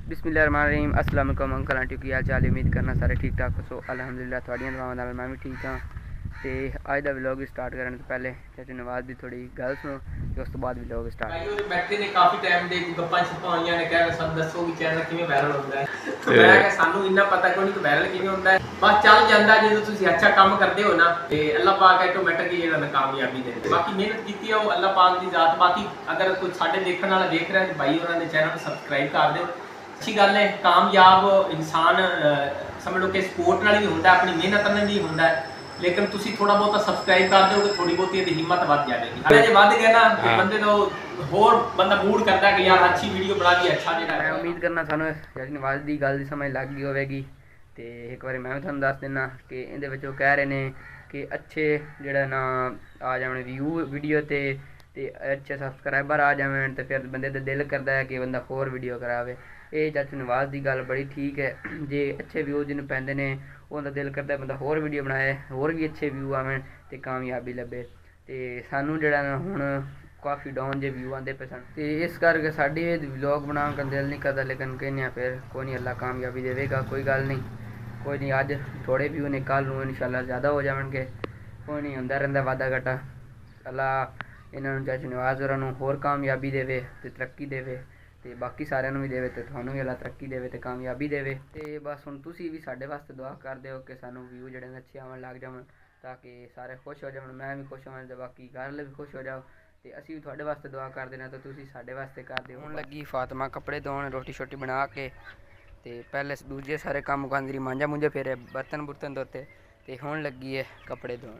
बिस्मिल्लाहिर्रहमानिर्रहीम। अस्सलाम वालेकुम अंकल आंटी, की हाल चाल? उम्मीद करना सारे ठीक ठाक हो। अलहमदुलिल्लाह थोड़ियां दुआवां नाल मैं भी ठीक हाँ। तो अज का व्लॉग स्टार्ट करने तो पहले चाचू नवाज की थोड़ी गल सुनो, तो उस तो बाद व्लॉग स्टार्ट। बैठे ने काफी टाइम दे गप्पां छप्पां होईयां ने, कह सब दसो कि चैनल किवें वायरल होंदा है। मैं कहा सानू इन्ना पता कोई नहीं कि वायरल किवें होंदा है, बस चल जांदा जो तुसीं अच्छा काम करदे हो ना, ते अल्लाह पाक ऑटोमैटिक ही जेहड़ा कामयाबी देंदे। बाकी मेहनत कीती है वो अल्लाह पाक दी जात। बाकी अगर कोई साडे देखण वाला देख रहा है तो भाई होरां दे चैनल को सब्सक्राइब कर दिओ। अच्छी गल है, कामयाब इंसान समझ लो कि सपोर्ट नाल ही होंदा है, अपनी मेहनत नाल ही होंदा है। लेकिन तुसी थोड़ा बहुत सब्सक्राइब कर दो, थोड़ी बहुत हिम्मत बढ़ जाएगी। जे बढ़ गया ना बंदे तो होर बंदा मूड करता है कि यार अच्छी वीडियो बना दी, अच्छा जेड़ा मैं उम्मीद करना सानू चाचू नवाज की गल समझ लग गई होगी। तो एक बार मैं भी तुहानू दस दिना कि इहदे विच कह रहे हैं कि अच्छे जेड़ा ना आ जाने व्यू वीडियो ते अच्छे सब्सक्राइबर आ जाए तो फिर बंदे का दिल करता है कि बंदा होर वीडियो करावे। ये चाचू नवाज की गल बड़ी ठीक है। जे अच्छे व्यू जिन्हें पैंदे ने उनका दिल करता है बंदा होर वीडियो बनाए, होर भी अच्छे व्यू आवन तो कामयाबी लभे। तो सानू जेड़ा ना हुण काफ़ी डाउन जे व्यू आते पे सन, तो इस करके साढ़े व्लॉग बनाने का दिल नहीं करता। लेकिन कहने फिर कोई नहीं, अल्लाह कामयाबी देगा, कोई गल नहीं। कोई नहीं, अज थोड़े व्यू ने, कल नूं इंशाल्लाह ज़्यादा हो जाएंगे। कोई नहीं, होंदा रहिंदा वादा घाटा। अल्लाह इन्होंने चाचू नवाज होरां नूं होर कामयाबी देवे ते तरक्की देवे, तो बाकी सारिਆਂ ਨੂੰ भी देवे, तो तुहानूं भी अल्लाह तरक्की देवे ते कामयाबी देवे। तो बस हुण तुसीं भी साडे वास्ते दुआ कर दिओ कि सानूं व्यू जिहड़े अच्छे आवन लग जावन, ताकि सारे खुश हो जावन, मैं भी खुश होवां ते बाकी घर वाले भी खुश हो जाओ। तो असी भी थोड़े वास्ते दुआ कर देना, तो तुसीं साडे वास्ते कर दिओ। हुण लगी फातिमा कपड़े धोन, रोटी शोटी बना के, तो पहले दूजे सारे कम्म मुकांदी रही, मांजा मुंजे फेरे, बर्तन बुर्तन धोते, तो हुण लगी है कपड़े धोन।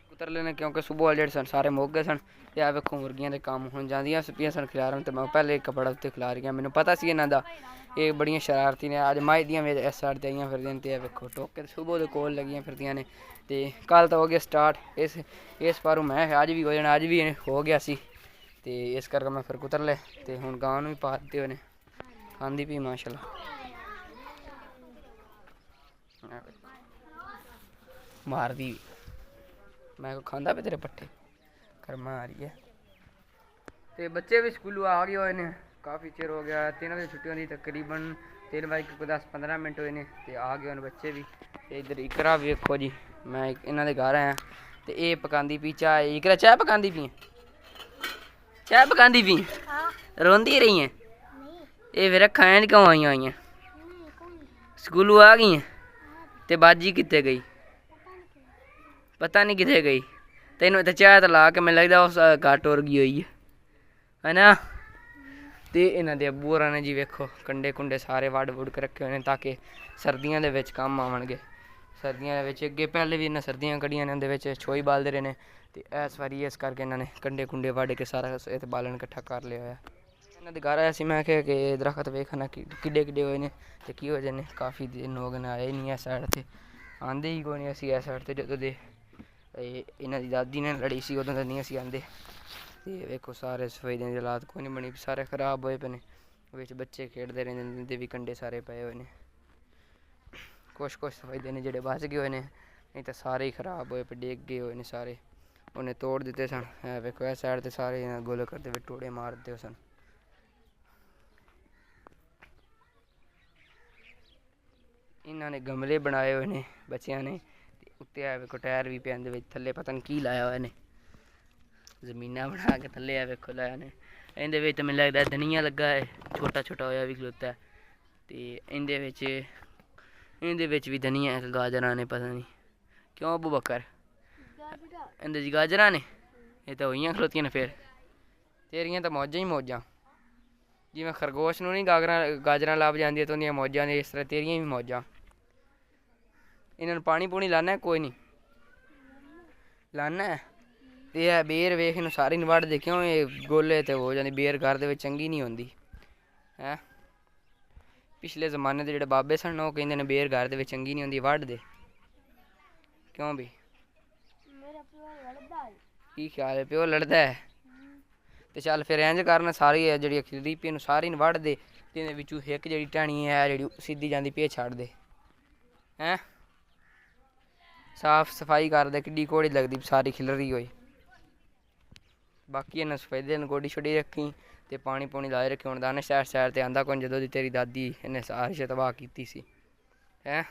कुतर लेने क्योंकि सुबह वाले जेह्ड़े सन सारे मुक गए सन। ते आ वेखो मुर्गियां दे कम्म हुण जांदियां पियां सन खिलारन, ते मैं पहले कपड़ा उत्ते खिलारियां। मैनूं पता सी इन्हां दा, ये बड़ियां शरारती ने। अज माई दियां मेरे इस साइड ते आइयां फिरदियां, ते वेखो टोके सुबह दे कोल लगियां फिरदियां ने। ते कल तो हो गया स्टार्ट, इस बारों मैं अज भी हो जाना, अज भी हो गया सी। ते इस करके मैं फिर कुतर ले, ते हुण गां नूं भी पा दित्ते होए ने, खांदी पई माशाअल्लाह। मारदी मैं को खांदा पे तेरे पट्ठे कर्मा आ रही है। तो बच्चे भी स्कूलों आ गए हुए हैं, काफ़ी चिर हो गया, 3 दिन छुट्टियों की तकरीबन 3:10-15 मिनट हुए हैं, तो आ गए हैं बच्चे भी। तो इधर इकरा भी देखो जी, मैं इन्होंने घर आया, तो ये पकांदी पी चाय। इकरा चाय पकांदी पी, चाय पकांदी पी, रोंदी रही हैं ये फिर अखा ऐन क्यों आई हुई हैं? स्कूलों आ गई हैं, तो बाजी कितने गई? पता नहीं कितने गई। तेन तो चाय तो ला के मैं लगता उस घट टुर गई है ना। तो इन्हों के अबू होरां ने जी वेखो कंडे कुंडे सारे वड़ वुड़ के रखे हुए हैं, ताकि सर्दियों के कम आवन। सर्दियों के अगे पहले भी इन्हें सर्दियाँ कढ़ियां ने, उन्हें छोई बालते रहे हैं। तो इस बारी इस करके इन्होंने कंडे कुंडे वड़ के सारा इत बालन इकट्ठा कर लिया है। इन्होंने घर आया मैं क्या कि दरख्त वेखना किड्डे किड्डे हुए हैं, तो की वजह ने काफ़ी दिन हो गए आए नहीं इस साइड से, आंदे ही कोई नहीं असी इस साइड से। जो दे इन्हों की दादी ने लड़ी सी उदों नहीं असी आंदे। तो वेखो सारे सफाई के हालात कोई नहीं बनी, सारे खराब होए पे ने, बिच बच्चे खेडते रहते हैं, उनके भी कंडे सारे पे हुए हैं। कुछ सफाई देने जोड़े बच गए हुए हैं, नहीं तो सारे ही खराब होए पे, डिग गए हुए हैं सारे, उन्हें तोड़ दिते सन। वेखो इस साइड से सारे गोले करते हुए टोड़े मारते हो सन। इन्होंने गमले बनाए हुए हैं बच्चों ने, उत्ते आ वेखो टायर भी पे, थले पता नहीं की लाया हुआ ने, जमीना बना के थले आ वेखो लाया ने। इहदे तो मैनूं लगदा धनिया लगा है, छोटा छोटा होया भी खलोता है। तो इहदे भी धनिया है, गाजरां ने, पता नहीं क्यों अबू बकर इहदे गाजरां ने, ये तो होइयां खलोतियां ने। फिर तेरियां तो मौजां ही मौजां, जिवें खरगोश नूं नहीं गाजरां लभ जांदियां तो उंदियां मौजां ने, इस तरह तेरियां भी मौजां। इन्होंने पानी पूनी लाना है? कोई नहीं लाना है। तो यह बेर वेख इन सारी नहीं वढ़दे, क्यों ये गोले तो हो जाती बेर, घर दे चंगी नहीं होंदी है। पिछले जमाने के जोड़े बाबे सन वो कहते हैं बेर घर दे चंगी नहीं होंदी, वढ़दे क्यों भी? की ख्याल है, प्यो लड़दा है? तो चल फिर इंज करन, सारी जी खिलरी पी सारी नहीं वढ़दे, तो बिचू एक जी टहनी है जी सीधी जाती पे छड़ दे हैं, साफ सफाई कर दे, कि घोड़ी लगती सारी खिलरी हुई। बाकी इन्हें सफेदे ने गोडी शोडी रखी, ਤੇ ਪਾਣੀ ਪੂਣੀ ਲਾਏ ਰੱਖੇ ਹੁਣ ਦਾਨਿਸ਼ ਸੈਰ ਤੇ ਆਂਦਾ ਕੋਈ ਜਦੋਂ ਦੀ ਤੇਰੀ ਦਾਦੀ ਇਹਨੇ ਸਾਰੀ ਤਬਾਹ ਕੀਤੀ ਸੀ ਹੈ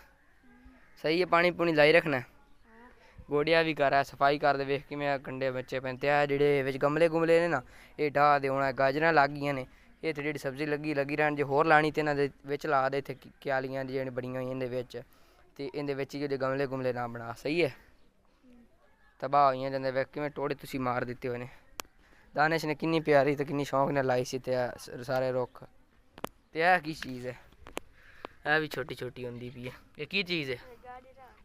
ਸਹੀ ਹੈ ਪਾਣੀ ਪੂਣੀ ਲਾਈ ਰੱਖਣਾ ਗੋਡਿਆ ਵੀ ਕਰ ਸਫਾਈ ਕਰ ਦੇ ਵੇਖ ਕਿਵੇਂ ਕੰਡੇ ਬੱਚੇ ਪੈਂਦੇ ਆ ਜਿਹੜੇ ਵਿੱਚ ਗਮਲੇ ਗੁਮਲੇ ਨੇ ਨਾ ਇਹ ਢਾਹ ਦੇ ਹੋਣਾ ਗਾਜਰਾਂ ਲੱਗ ਗਈਆਂ ਨੇ ਇਹ ਤੇ ਜਿਹੜੀ ਸਬਜ਼ੀ ਲੱਗੀ ਰਹਿਣ ਜੇ ਹੋਰ ਲਾਣੀ ਤੇ ਇਹਨਾਂ ਦੇ ਵਿੱਚ ਲਾ ਦੇ ਇੱਥੇ ਕਿਆਲੀਆਂ ਜਿਹੜੀਆਂ ਬਣੀਆਂ ਹੋਈਆਂ ਇਹਦੇ ਵਿੱਚ ਤੇ ਇਹਦੇ ਵਿੱਚ ਜਿਹੜੇ ਗਮਲੇ ਗੁਮਲੇ ਨਾ ਬਣਾ ਸਹੀ ਹੈ ਤਬਾਹ ਹੋਈਆਂ ਜਾਂਦੇ ਵੇਖ ਕਿਵੇਂ ਟੋੜੇ ਤੁਸੀਂ ਮਾਰ ਦਿੱਤੇ ਹੋਏ ਨੇ ਦਾਨਿਸ਼ ਨੇ ਕਿੰਨੀ ਪਿਆਰੀ ਤੇ ਕਿੰਨੀ ਸ਼ੌਂਕ ਨਾਲ ਲਾਈ ਸੀ ਤੇ ਸਾਰੇ ਰੁੱਖ ਤੇ ਇਹ ਕੀ ਚੀਜ਼ ਹੈ ਇਹ ਵੀ ਛੋਟੀ ਛੋਟੀ ਹੁੰਦੀ ਪਈ ਹੈ ਇਹ ਕੀ ਚੀਜ਼ ਹੈ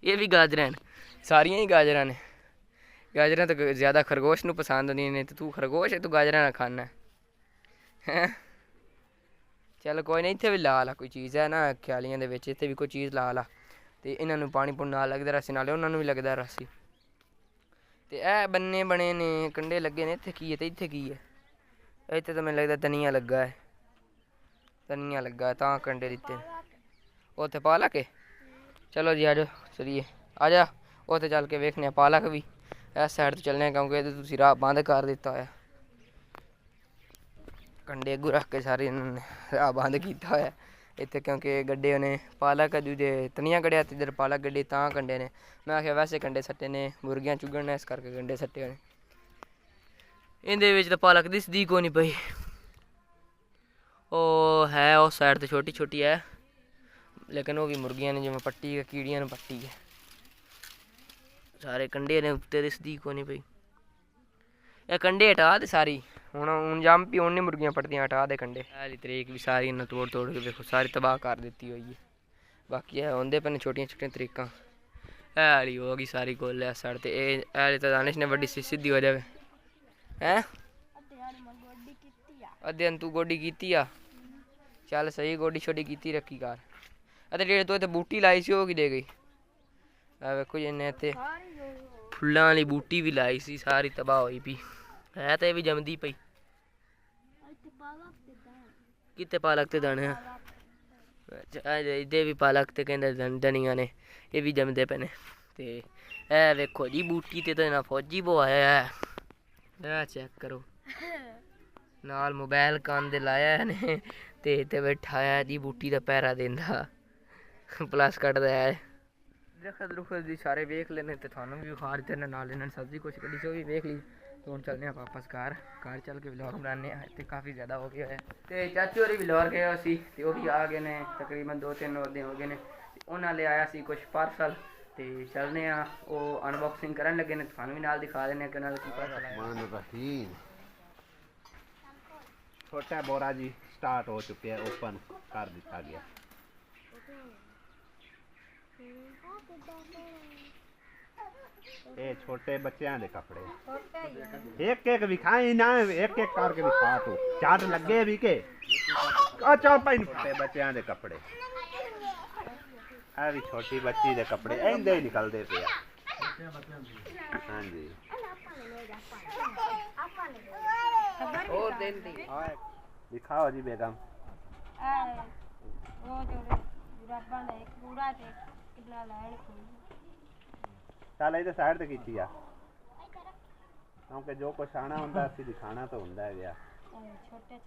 ਇਹ ਵੀ ਗਾਜਰਾਂ ਨੇ ਸਾਰੀਆਂ ਹੀ ਗਾਜਰਾਂ ਨੇ ਗਾਜਰਾਂ ਤਾਂ ਜ਼ਿਆਦਾ ਖਰਗੋਸ਼ ਨੂੰ ਪਸੰਦ ਹੁੰਦੀਆਂ ਨੇ ਤੇ ਤੂੰ ਖਰਗੋਸ਼ ਹੈ ਤੂੰ ਗਾਜਰਾਂ ਨਾਲ ਖਾਣਾ ਹੈ ਚੱਲ ਕੋਈ ਨਹੀਂ ਇੱਥੇ ਵੀ ਲਾ ਲਾ ਕੋਈ ਚੀਜ਼ ਹੈ ਨਾ ਖਿਆਲੀਆਂ ਦੇ ਵਿੱਚ ਇੱਥੇ ਵੀ ਕੋਈ ਚੀਜ਼ ਲਾ ਲਾ ਤੇ ਇਹਨਾਂ ਨੂੰ ਪਾਣੀ ਪੂਣੀ ਨਾਲ ਲੱਗਦਾ ਰੱਸੀ ਨਾਲੇ ਉਹਨਾਂ ਨੂੰ ਵੀ ਲੱਗਦਾ ਰੱਸੀ ਤੇ ਇਹ ਬੰਨੇ ਬਣੇ ਨੇ ਕੰਡੇ ਲੱਗੇ ਨੇ ਇੱਥੇ ਕੀ ਹੈ ਤੇ ਇੱਥੇ ਕੀ ਹੈ ਇੱਥੇ ਤਾਂ ਮੈਨੂੰ ਲੱਗਦਾ ਧਨੀਆ ਲੱਗਾ ਹੈ ਧਨੀਆ ਲੱਗਾ ਤਾਂ ਕੰਡੇ ਦਿੱਤੇ ਉੱਥੇ ਪਾ ਲਾ ਕੇ ਚਲੋ ਜੀ ਆ ਜਾਓ ਚਲੀਏ ਆ ਜਾ ਉੱਥੇ ਚੱਲ ਕੇ ਵੇਖਦੇ ਹਾਂ ਪਾਲਕ ਵੀ ਇਸ ਸਾਈਡ ਤੋਂ ਚੱਲਣੇ ਕਿਉਂਕਿ ਇਹਦੇ ਤੁਸੀਂ ਰਾਹ ਬੰਦ ਕਰ ਦਿੱਤਾ ਹੋਇਆ ਕੰਡੇ ਅੱਗੂ ਰੱਖ ਕੇ ਸਾਰੇ ਇਹਨਾਂ ਨੇ ਰਾਹ ਬੰਦ ਕੀਤਾ ਹੋਇਆ ਇੱਥੇ ਕਿਉਂਕਿ ਗੱਡੇ ਉਹਨੇ ਪਾਲਕ ਦੂਜੇ ਧਨੀਆ ਕੱਢਿਆ ਤੇ ਇੱਧਰ ਪਾਲਕ ਗੱਡੀ ਤਾਂ ਕੰਡੇ ਨੇ ਮੈਂ ਆਖਿਆ ਵੈਸੇ ਕੰਡੇ ਸੱਟੇ ਨੇ ਮੁਰਗੀਆਂ ਚੁਗਣ ਨੇ ਇਸ ਕਰਕੇ ਕੰਡੇ ਸੱਟੇ ਹੋਏ ਇਹਦੇ ਵਿੱਚ ਤਾਂ ਪਾਲਕ ਦਿਸਦੀ ਕੋਈ ਨਹੀਂ ਪਈ ਉਹ ਹੈ ਉਸ ਸਾਈਡ ਤੇ ਛੋਟੀ ਛੋਟੀ ਹੈ ਲੇਕਿਨ ਉਹ ਵੀ ਮੁਰਗੀਆਂ ਨੇ ਜਿਵੇਂ ਪੱਟੀ ਹੈ ਕੀੜੀਆਂ ਨੂੰ ਪੱਟੀ ਹੈ ਸਾਰੇ ਕੰਡੇ ਨੇ ਉੱਤੇ ਦਿਸਦੀ ਕੋਈ ਨਹੀਂ ਪਈ ਇਹ ਕੰਡੇ ਹਟਾ ਦੇ ਸਾਰੀ ਹੁਣ ਜੰਮ ਪੀ ਹੁਣ ਨਹੀਂ ਮੁਰਗੀਆਂ ਪੱਟਦੀਆਂ ਹਟਾ ਦੇ ਕੰਡੇ ਇਹਦੀ ਤਰੀਕ ਵੀ ਸਾਰੀ ਇਹਨਾਂ ਤੋੜ ਕੇ ਵੇਖੋ ਸਾਰੀ ਤਬਾਹ ਕਰ ਦਿੱਤੀ ਹੋਈ ਹੈ ਬਾਕੀ ਇਹ ਹੁੰਦੇ ਪਏ ਨੇ ਛੋਟੀਆਂ ਛੋਟੀਆਂ ਤਰੀਕਾਂ ਇਹ ਵਾਲੀ ਹੋ ਗਈ ਸਾਰੀ ਗੋਲ ਇਸ ਸਾਈਡ ਤੇ ਇਹ ਵਾਲੀ ਤਾਂ ਦਾਨਿਸ਼ ਨੇ ਵੱਡੀ ਸਿੱਧੀ ਹੋ ਜਾਵੇ ਹੈਂ ਅੱਧੇ ਤੂੰ ਗੋਡੀ ਕੀਤੀ ਆ ਚੱਲ ਸਹੀ ਗੋਡੀ ਛੋਟੀ ਕੀਤੀ ਰੱਖੀ ਕਰ ਅਤੇ ਜਿਹੜੇ ਤੂੰ ਇੱਥੇ ਬੂਟੀ ਲਾਈ ਸੀ ਉਹ ਕੀ ਦੇ ਗਈ ਆ ਵੇਖੋ ਜਿੰਨੇ ਇੱਥੇ ਫੁੱਲਾਂ ਵਾਲੀ ਬੂਟੀ ਵੀ ਲਾਈ ਸੀ ਸਾਰੀ ਤਬਾਹ ਹੋਈ ਪਈ ਹੈ ਤਾਂ ਇਹ ਵੀ ਜੰਮਦੀ ਪਈ ਕਿਤੇ ਪਾਲਕ ਤੇ ਦਾਣੇ ਇਹਦੇ ਵੀ ਪਾਲਕ ਤੇ ਕਹਿੰਦੇ ਧਨੀਆ ਨੇ ਇਹ ਵੀ ਜੰਮਦੇ ਪਏ ਨੇ ਤੇ ਇਹ ਵੇਖੋ ਜੀ ਬੂਟੀ ਤੇ ਤਾਂ ਨਾ ਫੌਜੀ ਬਵਾਇਆ ਹੈ ਚੈੱਕ ਕਰੋ ਨਾਲ ਮੋਬਾਈਲ ਕੰਨ ਦੇ ਲਾਇਆ ਨੇ ਤੇ ਇੱਥੇ ਬੈਠਾਇਆ ਜੀ ਬੂਟੀ ਦਾ ਪੈਰਾ ਦਿੰਦਾ ਪਲਸ ਕੱਢਦਾ ਹੈ ਦਰਖਤ ਦੀ ਸਾਰੇ ਵੇਖ ਲੈਣੇ ਤੇ ਤੁਹਾਨੂੰ ਵੀ ਵਿਖਾ ਦਿੱਤੇ ਨਾਲ ਇਹਨਾਂ ਨੇ ਸਬਜ਼ੀ ਕੁਛ ਕੱਢੀ ਸੀ ਉਹ ਵੀ ਵੇਖ ਲਈ ਤੇ ਹੁਣ ਚੱਲਦੇ ਹਾਂ ਵਾਪਸ ਘਰ ਚੱਲ ਕੇ ਵਲੋਗ ਬਣਾਉਂਦੇ ਹਾਂ ਤੇ ਕਾਫੀ ਜ਼ਿਆਦਾ ਹੋ ਗਿਆ ਹੈ ਤੇ ਚਾਚੂ ਹੋਰੀ ਵਲੋਗ ਗਏ ਸੀ ਤੇ ਉਹ ਵੀ ਆ ਗਏ ਨੇ ਤਕਰੀਬਨ 2-3 ਦਿਨ ਹੋ ਗਏ ਨੇ ਤੇ ਉਹਨਾਂ ਲਈ ਆਇਆ ਸੀ ਕੁਛ ਪਾਰਸਲ ਤੇ ਚੱਲਦੇ ਹਾਂ ਉਹ ਅਨਬਾਕਸਿੰਗ ਕਰਨ ਲੱਗੇ ਨੇ ਤੁਹਾਨੂੰ ਵੀ ਨਾਲ ਦਿਖਾ ਦਿੰਦੇ ਹਾਂ ਕਿ ਉਹਨਾਂ ਦਾ ਕੀ ਪਾਰਸਲ ਆਇਆ छोटा बोरा जी स्टार्ट हो चुके हैं ओपन कर दिया गया ये छोटे बच्चों के कपड़े एक दिखाई ना एक करके दिखा तू चाट लगे भी के अच्छा भाई छोटे बच्चों के कपड़े भी छोटी बच्ची के कपड़े इंदे ही निकलते पे हाँ जी और देख दी दिखाओ जी बेगम चल ये साइड ते कीती आ क्योंकि जो कुछ आना हुंदा असीं दिखाना तो हुंदा है गया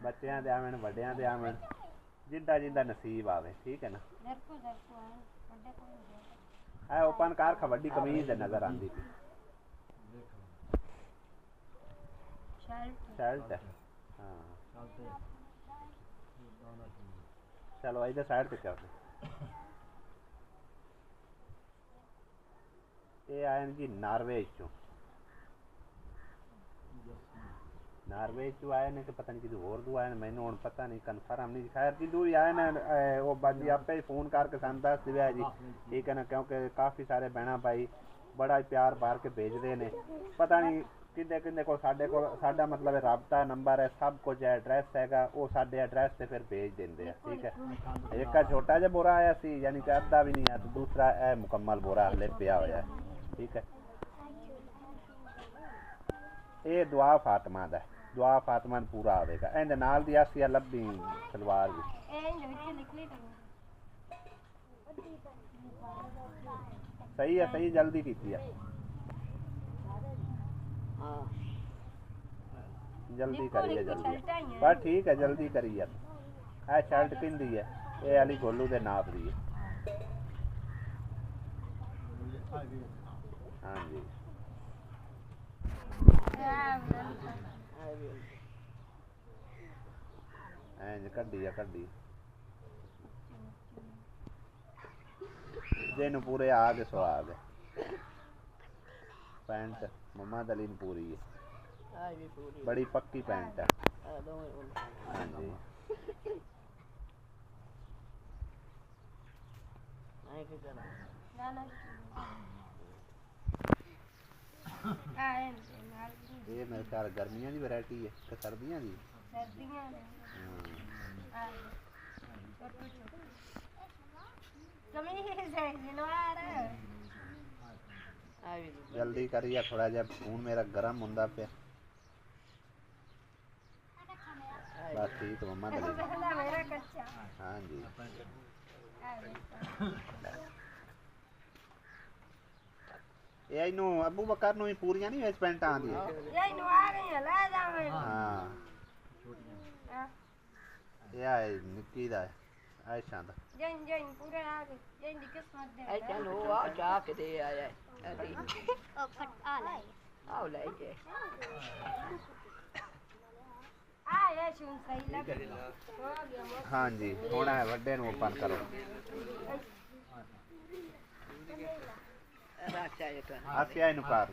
बच्चों दे आवन वड्डियां दे आवन जिद्दा जिद्दा नसीब आवे ठीक है ना है ओपन कार खवड्डी कमीज नजर आंदी थी शर्ट हाँ चलो इधर साइड पे क्या ये आए जी नॉर्वे चो आए ने कि पता नहीं किसी होर दू आए मैंने हुण पता नहीं कन्फर्म नहीं खैर जिदू भी आए ने वो बाजी आपे फोन करके सन दस दिया जी ठीक है ना क्योंकि काफ़ी सारे बहना भाई बड़ा प्यार बार के भेजते ने पता नहीं किदे किदे को साडा मतलब राबता नंबर है सब कुछ एड्रैस हैगा वो साडे एड्रैस से फिर भेज देंगे ठीक है एक का छोटा जिहा बोरा आया सी यानी कि अद्धा भी नहीं है तो दूसरा है मुकम्मल बोरा हले पिया होया है ठीक है ये दुआ फातिमा दा दुआ फातिमा नूं पूरा आवेगा इहदे नाल दी आसी लब्बी सलवार भी सही जल्दी कीती है जल्दी करिए जल्दी पर ठीक है जल्दी करिए ए शर्ट किंदी है ये वाली गोलू दे नाप दी है हाँ जी इंज कड्डी है कड्डी जेनू पूरे आ गए सो आ गए पैंट मम्मा दलीन पूरी है बड़ी पक्की पैंट है हाँ जी ये मेरे ख्याल गर्मियां की वैरायटी है कि सर्दियां की जल्दी करिए थोड़ा जब खून मेरा गर्म होंदा पे बस ठीक मम्मा हाँ जी ये इनू अबू बकर नु पूरियां नहीं वेच पैंट आंदी है ये इनू आ गई है ले जावे हां ये आई निक्की दा आयशा दा जैन जैन पूरे आ गए जैन दी किस्मत दे ऐ चलो आ जा के दे आया अभी ओ फट आ ले के आ ये सुन सही लग हां जी होना है बड़े नु ओपन करो आसिया नु कर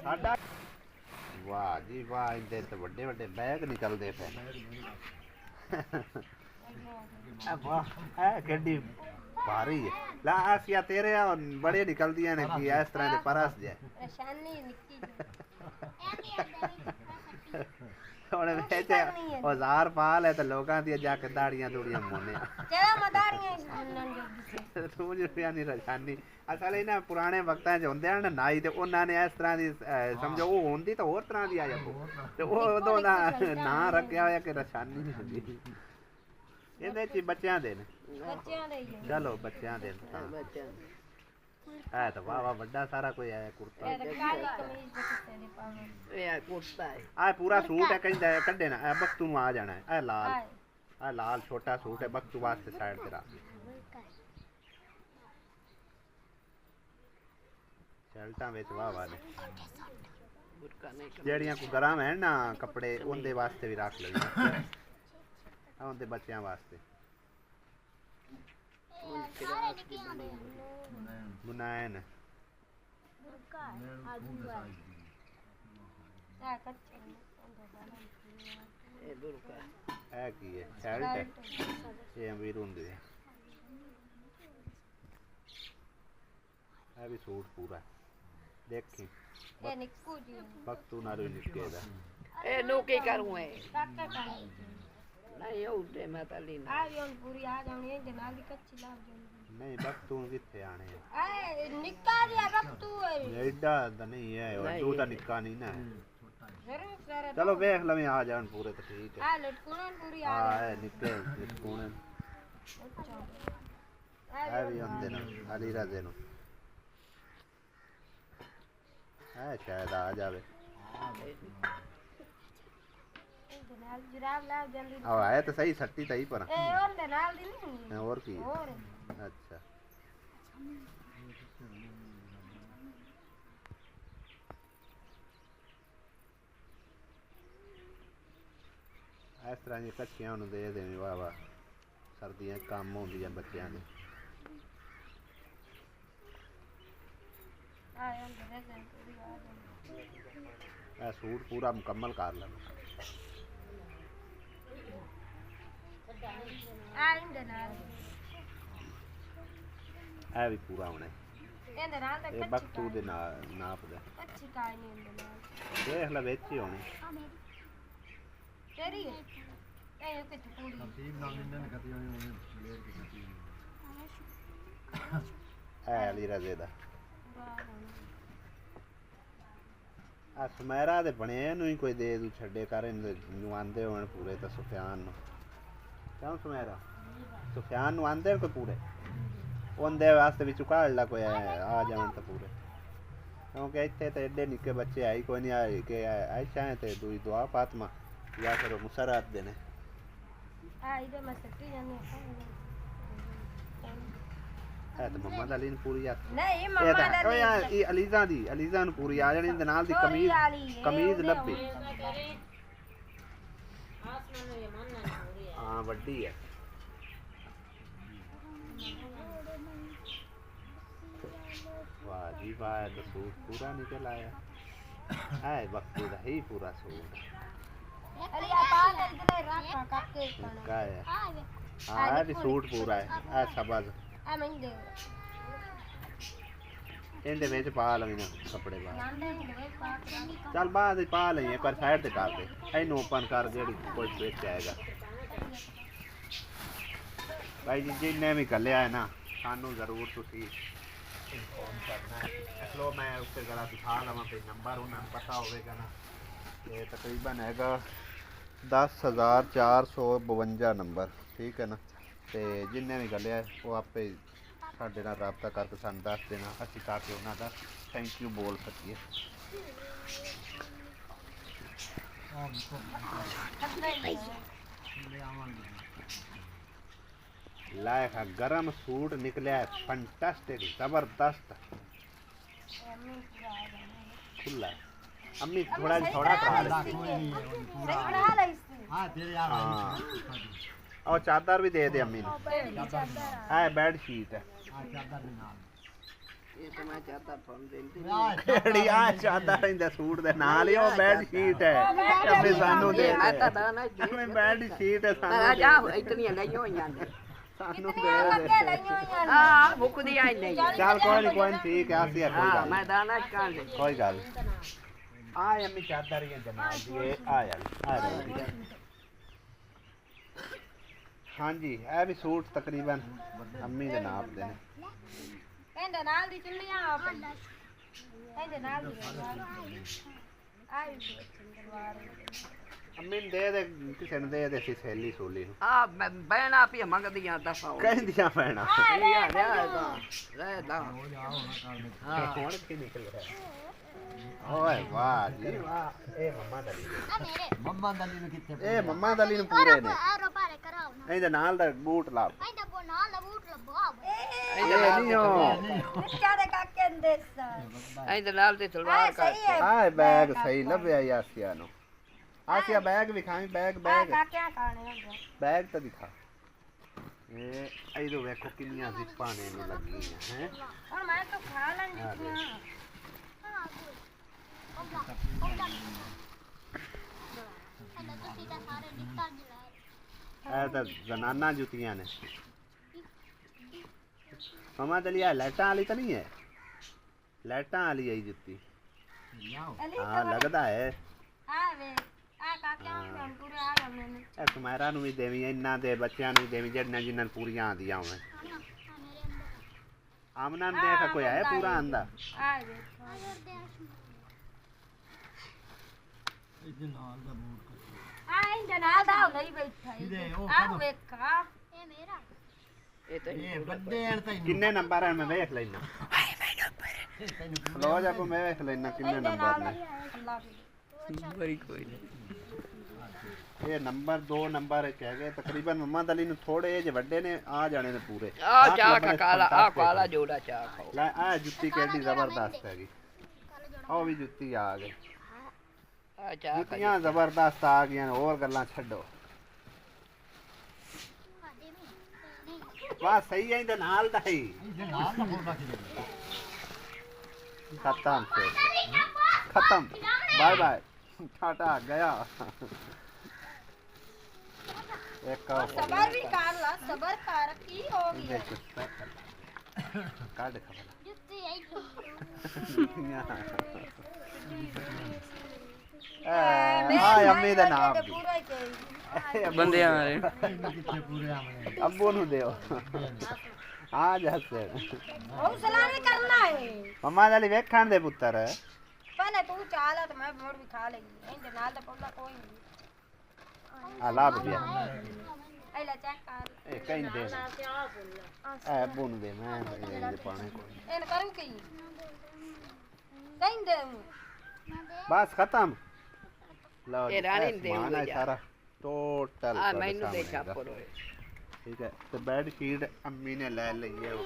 साडा वाह जी वाह इधर तो बड़े बड़े बैग निकलते पे वाह है गड्डी भारी है ला आसिया तेरे बड़े निकलती है ने कि इस तरह दे परस जाए निशानी निक्की ਹੁਣ ਵਿੱਚ औजार पाल है तो लोगों दी जाके दाड़ियां दूड़ियां मोने चला मदाड़ियां तू जो यानी रशानी असल ना पुराने वक्तां च हुंदे न नाई ते उन्हां ने इस तरह दी समझो वो हुंदी तो और तरह दी आ जाबो ते वो उदों दा नां रखया होया कि रशानी हुंदी ਇਹਦੇ ਚ ਬੱਚਿਆਂ ਦੇ ਨੇ ਚਲੋ ਬੱਚਿਆਂ ਦੇ ਬੱਚਿਆਂ है तो वाह वाह बड़ा सारा कोई है कुर्ता काली कमीज दे किसे दे पावे ये कुर्ता है आ पूरा सूट है कहीं कड्डे ना बख्तू नु आ जाना है आ लाल छोटा सूट है बख्तू वास्ते साइड ते रख शर्टां विच वाह वाह ने जेड़ियां को गरम है ना कपड़े उनदे वास्ते भी रख लो आ उनदे बच्चों वास्ते बुनायन है की है शर्ट है ये अमीर हुंदी है भी सूट पूरा देखी ये निक्कू जी बख्तू नारू निक्के दा ए नो के करूं है काका नहीं उठे मैं तलीन आ योन पूरी आ जानी है जनाल दी कच्ची लाग जानी नहीं बख्तू किथे आने ए निक्का जी बख्तू है एडा तो नहीं है और दो दा निक्का नहीं ना जरूर चलो देख लवे आ जान पूरे तो ठीक है आ लटकुणन पूरी आ है निक्के लटकुणन अच्छा आ भी होंदे ना अली राजे नु है शायद आ जावे अब आया तो सही सट्टी तई पर और की अच्छा इस तरह दी कच्चियां उन्हें दे देनी वाह वाह सर्दियां कम होंदी है बच्चों दे सूट पूरा मुकम्मल कर लेना है भी पूरा होना ये बख्तू दे नाप दे देख ले बेच ही होनी तेरी ए के पूरी नसीब ना मिलने ने कती होनी है अली रजे दा आ सुमेरा दे बने नु ही कोई दे दू छड्डे कर नु आंदे होण पूरे तो सुफियान नु क्यों सुमेरा सुफियान नु आंदे कोई पूरे उनदे वास्ते भी चुकाड़ ला कोई आ जावन तो पूरे क्योंकि इतने तो एडे निक्के बच्चे आई कोई नहीं आए कि ऐसा है तो दूई दुआ फातिमा या फिर मुसरात देने है तो मोहम्मद अली ने पूरी याद नहीं मोहम्मद अली ये अलीजा ने पूरी आ जानी नाल दी कमीज लब्बी हाँ वड्डी है वाह जी वाह तो सूट पूरा निकल आया है वक्त दा ही पूरा सूट अली आप आ इधर रखा काके का है हाँ भी सूट पूरा है ऐसा बस आ मैं दे इनके ਵਿੱਚ ਪਾ ਲੈਣਾ ਕੱਪੜੇ ਬਾਹਰ ਚੱਲ ਬਾਅਦ ਪਾ ਲਈਏ ਪਰ ਸਾਈਡ ਤੇ ਕਰ ਦੇ ਇਹਨੂੰ ਓਪਨ ਕਰ ਜਿਹੜੀ ਕੋਈ ਵਿੱਚ ਆਏਗਾ ਭਾਈ ਜੀ ਜਿੰਨੇ ਵੀ ਕੱਲਿਆ ਹੈ ਨਾ ਸਾਨੂੰ ਜ਼ਰੂਰ ਤੁਸੀਂ ਇਨਫੋਰਮ ਕਰਨਾ ਹੈ ਚਲੋ ਮੈਂ ਉੱਤੇ ਜਰਾ ਦਿਖਾ ਲਵਾਂ ਤੇ ਨੰਬਰ ਉਹਨਾਂ ਨੂੰ ਪਤਾ ਹੋਵੇਗਾ ਨਾ ਇਹ ਤਕਰੀਬਨ ਹੈਗਾ 10452 ਨੰਬਰ ਠੀਕ ਹੈ ਨਾ ਤੇ ਜਿੰਨੇ ਵੀ ਕੱਲਿਆ ਉਹ ਆਪੇ ਸਾਡੇ ਨਾਲ ਰਾਬਤਾ ਕਰਕੇ ਸਾਨੂੰ ਦੱਸ ਦੇਣਾ ਅਸੀਂ ਤਾਂ ਕਿ ਉਹਨਾਂ ਦਾ ਥੈਂਕ ਯੂ ਬੋਲ ਸਕੀਏ लायक गरम सूट निकले फंटास्टिक जबरदस्त खुला अम्मी थोड़ा करा और चादर भी दे दे अम्मी ने है बेड शीट है चादर इंदा सूट दे नाल ही ओ बेड शीट है अम्मी सानू दे अम्मी बेड शीट है सानू इतनी नहीं होइयां सानू दे हां मुकदी आई नहीं चल कोई नहीं ठीक है आसी है कोई गल मैं दाना कान दे कोई गल आ अम्मी चादर ही जनाब ये आ यार आ हाँ जी ए भी सूट तकरीबन अम्मी दे नाप दे ने ਇਹਦੇ ਨਾਲ ਦੀ ਚੁੰਨੀਆਂ ਆ ਪਈ ਇਹਦੇ ਨਾਲ ਦੀ ਆਈ अम्मी ने दे किसी ने दे सी सहेली सूली आ बहना भी मंगदियां दफा कहंदियां भैणा रहदा हां कौन की निकल रहा है ओए वाह जी वाह ए मम्मा दली ने किथे ए मम्मा दली ने पूरे ने एरो पारे कराओ ना ਇਹਦੇ ਨਾਲ ਦਾ ਬੂਟ ਲਾ ਇਹਦਾ ਬੋ ਨਾਲ ਦਾ ਬੂਟ ਲੱਭੋ ਇਹ ਨਹੀਂ ਹੋ ਨਿੱਕਾ ਦੇ ਕਾਕੇ ਦੇ ਇਹਦੇ ਨਾਲ ਤੇ ਸਲਵਾਰ ਕਰ ਆਏ ਬੈਗ ਸਹੀ ਲੱਭਿਆ ਯਾਸੀਆ ਨੂੰ आसिया बैग दिखाई बैग बैग बैग तो दिखा ये इधर देखो कितनी जिप्पा ने लगी हैं और मैं तो खा लेंगी ए तो जनाना जुतियां ने ममा दलिया लाइटा वाली तो नहीं है लाइटा वाली है जुती हां लगता है सुमैरा भी देवी इन्ना दे बच्चों भी देवी जड़ना जिन्होंने पूरियां आदियां होवे आमना ने देखा कोई है पूरा आंदा किन्ने नंबर है मैं देख लेना लो जब मैं देख लेना किन्ने नंबर ने ये नंबर 2 नंबर कह गए तकरीबन मोहम्मद अली ने थोड़े जे वड्डे ने आ जाने ने पूरे आ चा का काला आ काला जोड़ा चा खाओ ले आ जुत्ती केडी जबरदस्त हैगी ओ भी जुत्ती आ गई आ चा जुत्तियां जबरदस्त आ गई और गल्लां छड्डो वाह सही है इंदे नाल दा ही खत्म बाय बाय टाटा गया एक सबर भी कर ला सबर कर की हो गया काट खबर जुत्ती आई लो हां अम्मी दा नाम बंदे आ रहे अब्बू नु देओ आ जैसे हौसला नहीं करना है मम्मा वाली वेखण दे पुत्र पहले तू चाला तो मैं मोड़ भी खा लेगी इनके नाल तो पौधा कोई नहीं लाभ दिया ऐला चेक कर ए कहीं दे ए अब्बू नु दे मैं ये पाने को इन करूं की ਕਹਿੰਦੇ बस खत्म लो ये रानी जी, दे सामान है जा। सारा टोटल आ मैनू दे छापर होए ठीक है तो बेड शीट अम्मी ने ले ली है वो